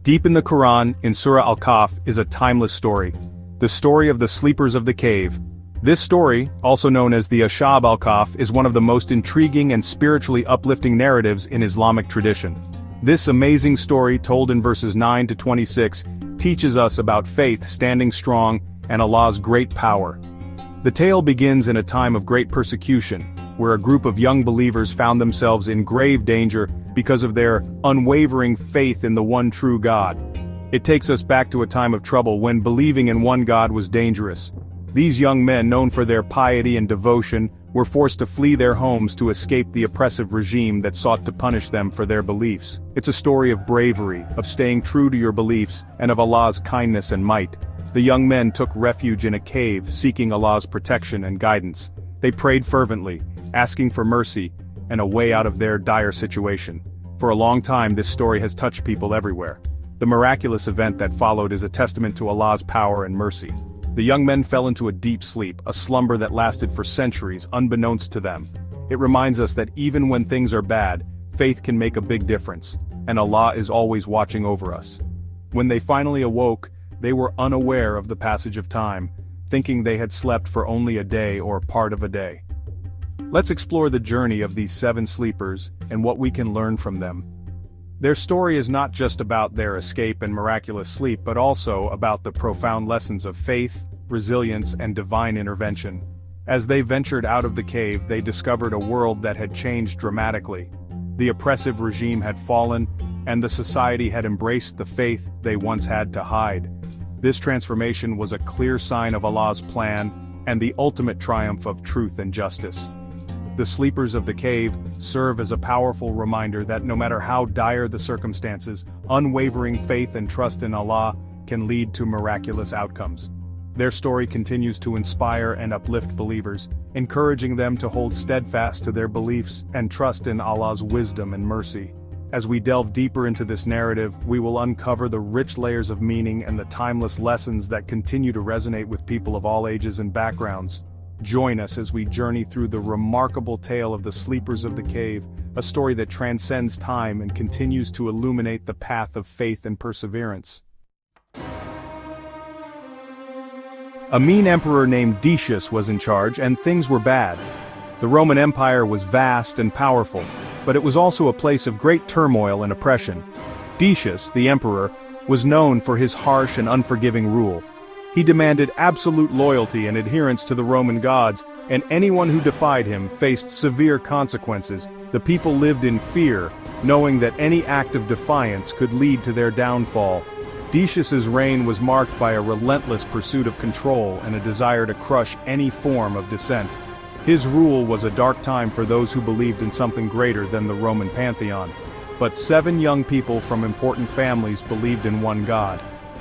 Deep in the Quran, in Surah Al-Kahf, is a timeless story. The story of the sleepers of the cave. This story, also known as the Ashab-e-Kahf, is one of the most intriguing and spiritually uplifting narratives in Islamic tradition. This amazing story, told in verses 9 to 26, teaches us about faith standing strong and Allah's great power. The tale begins in a time of great persecution, where a group of young believers found themselves in grave danger because of their unwavering faith in the one true God. It takes us back to a time of trouble when believing in one God was dangerous. These young men, known for their piety and devotion, were forced to flee their homes to escape the oppressive regime that sought to punish them for their beliefs. It's a story of bravery, of staying true to your beliefs, and of Allah's kindness and might. The young men took refuge in a cave, seeking Allah's protection and guidance. They prayed fervently, asking for mercy and a way out of their dire situation. For a long time, this story has touched people everywhere. The miraculous event that followed is a testament to Allah's power and mercy. The young men fell into a deep sleep, a slumber that lasted for centuries, unbeknownst to them. It reminds us that even when things are bad, faith can make a big difference, and Allah is always watching over us. When they finally awoke, they were unaware of the passage of time, thinking they had slept for only a day or part of a day. Let's explore the journey of these 7 sleepers and what we can learn from them. Their story is not just about their escape and miraculous sleep, but also about the profound lessons of faith, resilience, and divine intervention. As they ventured out of the cave, they discovered a world that had changed dramatically. The oppressive regime had fallen, and the society had embraced the faith they once had to hide. This transformation was a clear sign of Allah's plan and the ultimate triumph of truth and justice. The sleepers of the cave serve as a powerful reminder that no matter how dire the circumstances, unwavering faith and trust in Allah can lead to miraculous outcomes. Their story continues to inspire and uplift believers, encouraging them to hold steadfast to their beliefs and trust in Allah's wisdom and mercy. As we delve deeper into this narrative, we will uncover the rich layers of meaning and the timeless lessons that continue to resonate with people of all ages and backgrounds. Join us as we journey through the remarkable tale of the sleepers of the cave, a story that transcends time and continues to illuminate the path of faith and perseverance. A mean emperor named Decius was in charge, and things were bad. The Roman Empire was vast and powerful, but it was also a place of great turmoil and oppression. Decius, the emperor, was known for his harsh and unforgiving rule. He demanded absolute loyalty and adherence to the Roman gods, and anyone who defied him faced severe consequences. The people lived in fear, knowing that any act of defiance could lead to their downfall. Decius's reign was marked by a relentless pursuit of control and a desire to crush any form of dissent. His rule was a dark time for those who believed in something greater than the Roman pantheon. But 7 young people from important families believed in one God.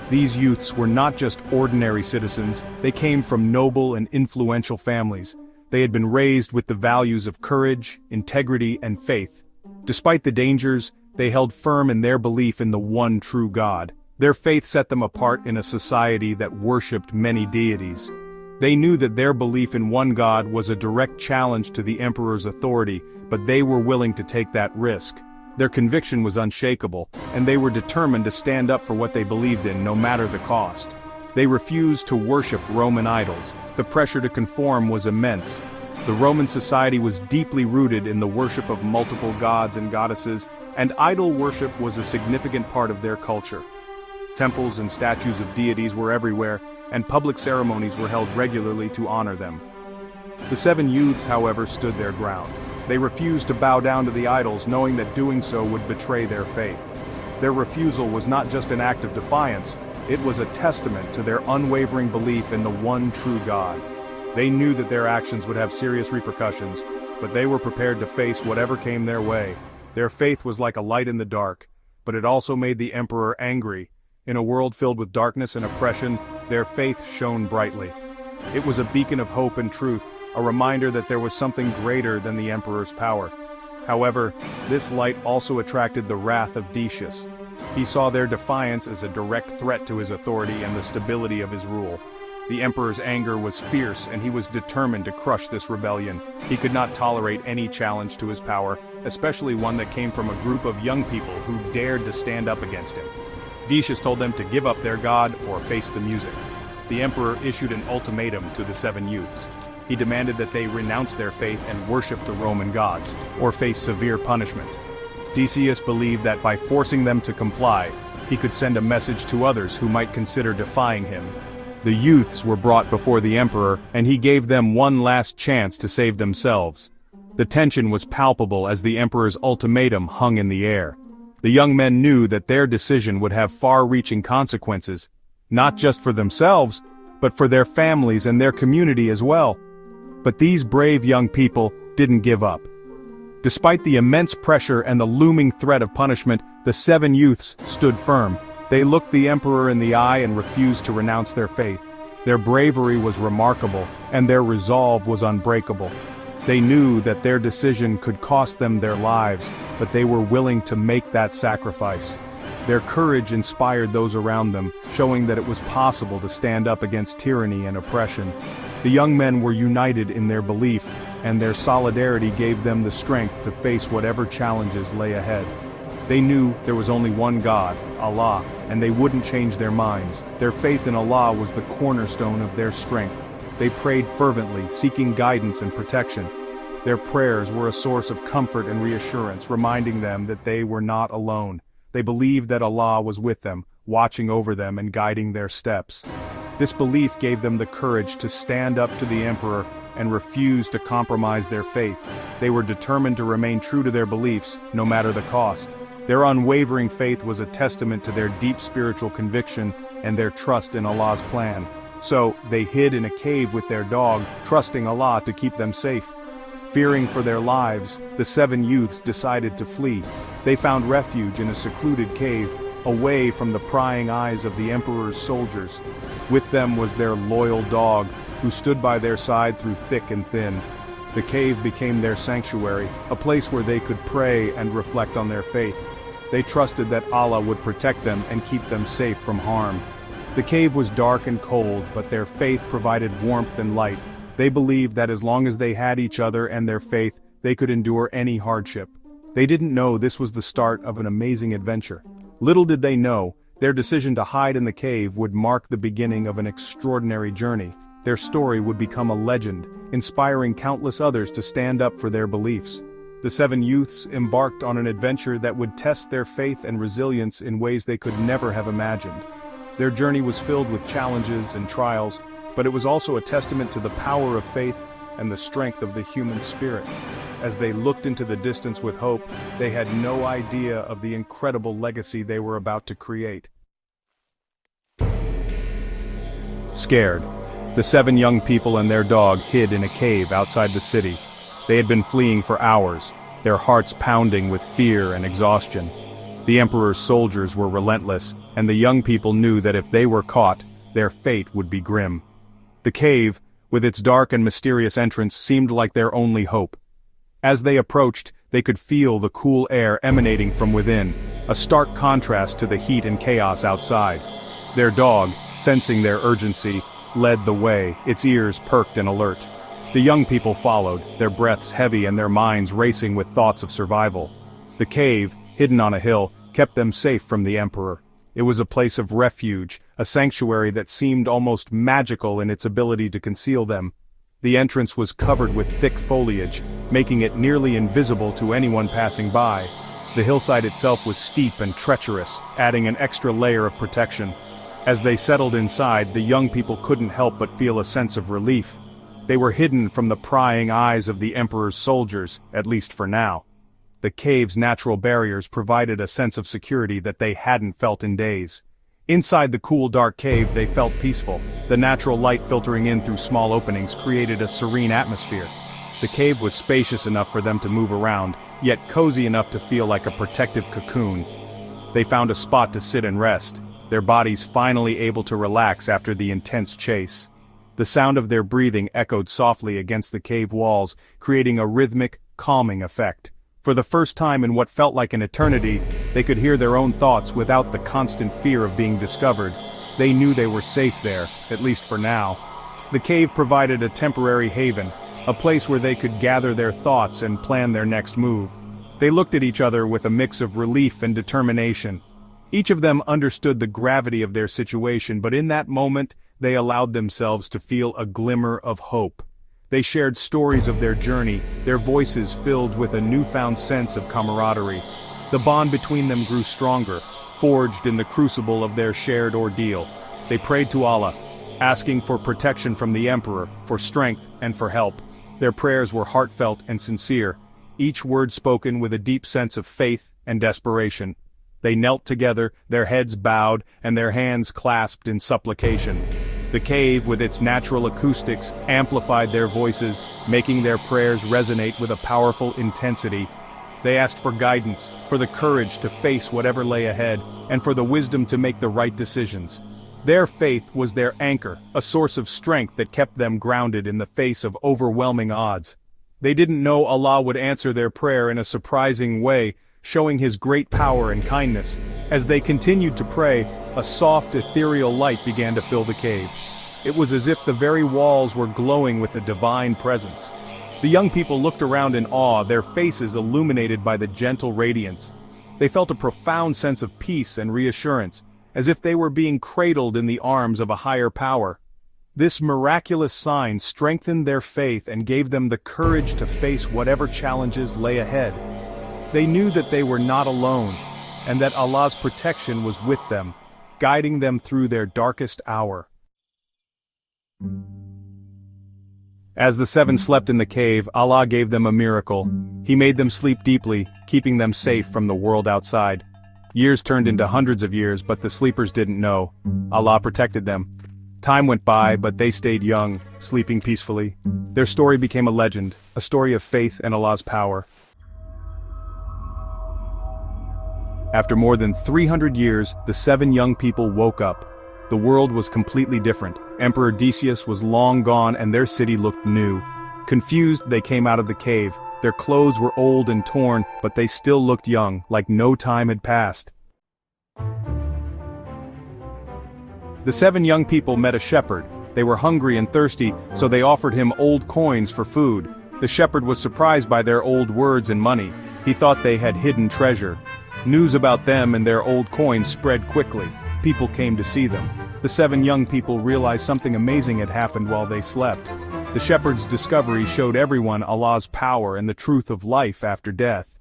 These youths were not just ordinary citizens, they came from noble and influential families. They had been raised with the values of courage, integrity, and faith. Despite the dangers, they held firm in their belief in the one true God. Their faith set them apart in a society that worshipped many deities. They knew that their belief in one God was a direct challenge to the emperor's authority, but they were willing to take that risk. Their conviction was unshakable, and they were determined to stand up for what they believed in no matter the cost. They refused to worship Roman idols. The pressure to conform was immense. The Roman society was deeply rooted in the worship of multiple gods and goddesses, and idol worship was a significant part of their culture. Temples and statues of deities were everywhere, and public ceremonies were held regularly to honor them. The 7 youths, however, stood their ground. They refused to bow down to the idols, knowing that doing so would betray their faith. Their refusal was not just an act of defiance, it was a testament to their unwavering belief in the one true God. They knew that their actions would have serious repercussions, but they were prepared to face whatever came their way. Their faith was like a light in the dark, but it also made the emperor angry. In a world filled with darkness and oppression, their faith shone brightly. It was a beacon of hope and truth, a reminder that there was something greater than the emperor's power. However, this light also attracted the wrath of Decius. He saw their defiance as a direct threat to his authority and the stability of his rule. The emperor's anger was fierce, and he was determined to crush this rebellion. He could not tolerate any challenge to his power, especially one that came from a group of young people who dared to stand up against him. Decius told them to give up their god or face the music. The emperor issued an ultimatum to the 7 youths. He demanded that they renounce their faith and worship the Roman gods, or face severe punishment. Decius believed that by forcing them to comply, he could send a message to others who might consider defying him. The youths were brought before the emperor, and he gave them one last chance to save themselves. The tension was palpable as the emperor's ultimatum hung in the air. The young men knew that their decision would have far-reaching consequences, not just for themselves, but for their families and their community as well. But these brave young people didn't give up. Despite the immense pressure and the looming threat of punishment, the 7 youths stood firm. They looked the emperor in the eye and refused to renounce their faith. Their bravery was remarkable, and their resolve was unbreakable. They knew that their decision could cost them their lives, but they were willing to make that sacrifice. Their courage inspired those around them, showing that it was possible to stand up against tyranny and oppression. The young men were united in their belief, and their solidarity gave them the strength to face whatever challenges lay ahead. They knew there was only one God, Allah, and they wouldn't change their minds. Their faith in Allah was the cornerstone of their strength. They prayed fervently, seeking guidance and protection. Their prayers were a source of comfort and reassurance, reminding them that they were not alone. They believed that Allah was with them, watching over them and guiding their steps. This belief gave them the courage to stand up to the emperor and refuse to compromise their faith. They were determined to remain true to their beliefs, no matter the cost. Their unwavering faith was a testament to their deep spiritual conviction and their trust in Allah's plan. So, they hid in a cave with their dog, trusting Allah to keep them safe. Fearing for their lives, the 7 youths decided to flee. They found refuge in a secluded cave, away from the prying eyes of the emperor's soldiers. With them was their loyal dog, who stood by their side through thick and thin. The cave became their sanctuary, a place where they could pray and reflect on their faith. They trusted that Allah would protect them and keep them safe from harm. The cave was dark and cold, but their faith provided warmth and light. They believed that as long as they had each other and their faith, they could endure any hardship. They didn't know this was the start of an amazing adventure. Little did they know, their decision to hide in the cave would mark the beginning of an extraordinary journey. Their story would become a legend, inspiring countless others to stand up for their beliefs. The 7 youths embarked on an adventure that would test their faith and resilience in ways they could never have imagined. Their journey was filled with challenges and trials, but it was also a testament to the power of faith and the strength of the human spirit. As they looked into the distance with hope, they had no idea of the incredible legacy they were about to create. Scared, the 7 young people and their dog hid in a cave outside the city. They had been fleeing for hours, their hearts pounding with fear and exhaustion. The emperor's soldiers were relentless, and the young people knew that if they were caught, their fate would be grim. The cave, with its dark and mysterious entrance, seemed like their only hope. As they approached, they could feel the cool air emanating from within, a stark contrast to the heat and chaos outside. Their dog, sensing their urgency, led the way, its ears perked and alert. The young people followed, their breaths heavy and their minds racing with thoughts of survival. The cave, hidden on a hill, kept them safe from the emperor. It was a place of refuge, a sanctuary that seemed almost magical in its ability to conceal them. The entrance was covered with thick foliage, making it nearly invisible to anyone passing by. The hillside itself was steep and treacherous, adding an extra layer of protection. As they settled inside, the young people couldn't help but feel a sense of relief. They were hidden from the prying eyes of the emperor's soldiers, at least for now. The cave's natural barriers provided a sense of security that they hadn't felt in days. Inside the cool dark cave they felt peaceful. The natural light filtering in through small openings created a serene atmosphere. The cave was spacious enough for them to move around, yet cozy enough to feel like a protective cocoon. They found a spot to sit and rest, their bodies finally able to relax after the intense chase. The sound of their breathing echoed softly against the cave walls, creating a rhythmic, calming effect. For the first time in what felt like an eternity, they could hear their own thoughts without the constant fear of being discovered. They knew they were safe there, at least for now. The cave provided a temporary haven, a place where they could gather their thoughts and plan their next move. They looked at each other with a mix of relief and determination. Each of them understood the gravity of their situation, but in that moment, they allowed themselves to feel a glimmer of hope. They shared stories of their journey, their voices filled with a newfound sense of camaraderie. The bond between them grew stronger, forged in the crucible of their shared ordeal. They prayed to Allah, asking for protection from the Emperor, for strength and for help. Their prayers were heartfelt and sincere, each word spoken with a deep sense of faith and desperation. They knelt together, their heads bowed, and their hands clasped in supplication. The cave, with its natural acoustics, amplified their voices, making their prayers resonate with a powerful intensity. They asked for guidance, for the courage to face whatever lay ahead, and for the wisdom to make the right decisions. Their faith was their anchor, a source of strength that kept them grounded in the face of overwhelming odds. They didn't know Allah would answer their prayer in a surprising way, showing His great power and kindness. As they continued to pray, a soft, ethereal light began to fill the cave. It was as if the very walls were glowing with a divine presence. The young people looked around in awe, their faces illuminated by the gentle radiance. They felt a profound sense of peace and reassurance, as if they were being cradled in the arms of a higher power. This miraculous sign strengthened their faith and gave them the courage to face whatever challenges lay ahead. They knew that they were not alone, and that Allah's protection was with them, guiding them through their darkest hour. As the seven slept in the cave, Allah gave them a miracle. He made them sleep deeply, keeping them safe from the world outside. Years turned into hundreds of years, but the sleepers didn't know. Allah protected them. Time went by, but they stayed young, sleeping peacefully. Their story became a legend, a story of faith and Allah's power. After more than 300 years, the seven young people woke up. The world was completely different. Emperor Decius was long gone and their city looked new. Confused, they came out of the cave. Their clothes were old and torn, but they still looked young, like no time had passed. The seven young people met a shepherd. They were hungry and thirsty, so they offered him old coins for food. The shepherd was surprised by their old words and money. He thought they had hidden treasure. News about them and their old coins spread quickly. People came to see them. The seven young people realized something amazing had happened while they slept. The shepherd's discovery showed everyone Allah's power and the truth of life after death.